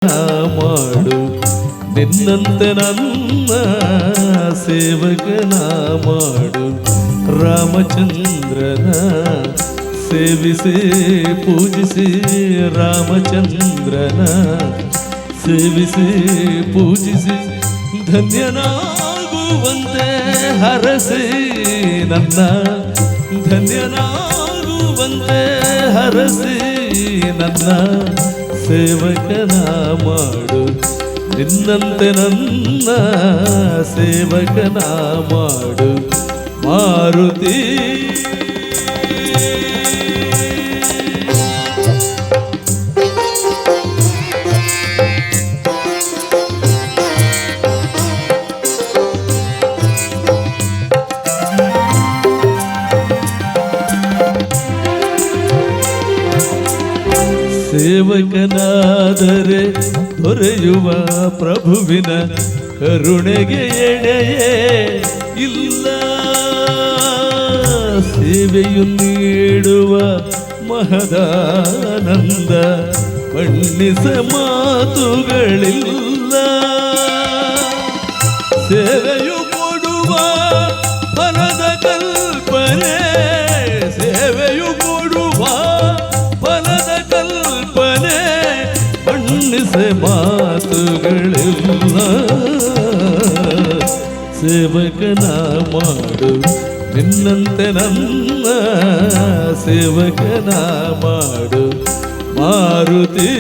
ಮಾಡು ನಿನ್ನಂತೆ ನನ್ನ ಸೇವಕನ ಮಾಡು. ರಾಮಚಂದ್ರನ ಸೇವಿಸಿ ಪೂಜಿಸಿ, ರಾಮಚಂದ್ರನ ಸೇವಿಸಿ ಪೂಜಿಸಿ, ಧನ್ಯನಾಗುವಂತೆ ಹರಸಿ ನನ್ನ, ಧನ್ಯನಾಗುವಂತೆ ಹರಸಿ ನನ್ನ ಸೇವಕನ ಮಾಡು ನಿನ್ನಂತೆ ನನ್ನ ಸೇವಕನ ಮಾಡು. ಮಾರುತಿ ಸೇವಕನಾದರೆ ದೊರೆಯುವ ಪ್ರಭುವಿನ ಕರುಣೆಗೆ ಎಡೆಯೇ ಇಲ್ಲ. ಸೇವೆಯು ನೀಡುವ ಮಹದಾನಂದ ಬಣ್ಣಿಸ ಮಾತುಗಳಿಲ್ಲ. ಸೇವೆಯು ಕೊಡುವ ಫಲದ ಕಲ್ಪನೆ, ಸೇವೆಯು ಕೊಡುವ ಫಲದ ಕಲ್ಪನೆ ಬಣ್ಣಿಸ ಮಾತುಗಳಿಲ್ಲ. ಸೇವಕನ ಮಾಡು ನಿನ್ನಂತೆ ನನ್ನ ಸೇವಕನ ಮಾಡು. ಮಾರುತಿ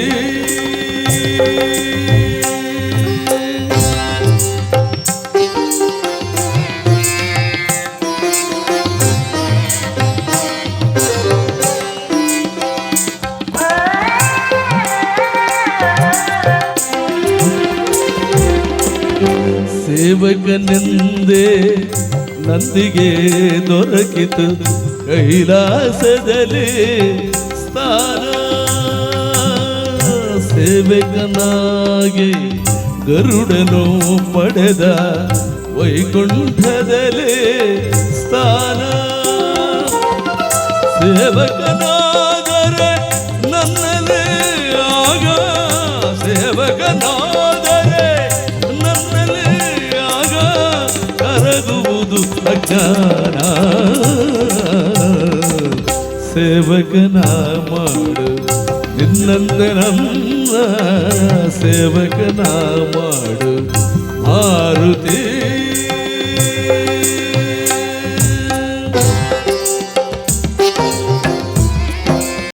ಸೇವಕನೆಂದೇ ನಂದಿಗೆ ದೊರಕಿತು ಕೈಲಾಸದಲ್ಲಿ ಸ್ಥಾನ. ಸೇವಕನಾಗಿ ಗರುಡನು ಪಡೆದ ವೈಕುಂಠದಲ್ಲಿ ಸ್ಥಾನ. ಸೇವಕನಾದರೆ ನನ್ನಲ್ಲೇ ಆಗ, ಸೇವಕನಾದರೆ ನನ್ನಲ್ಲೇ ಆಗ ಕರಗುವುದು ಅಜ್ಞಾನ. ಸೇವಕನ ಮಾಡು ನಿನ್ನಂತೆ ನನ್ನ ಸೇವಕನ ಮಾಡು. ಮಾರುತಿ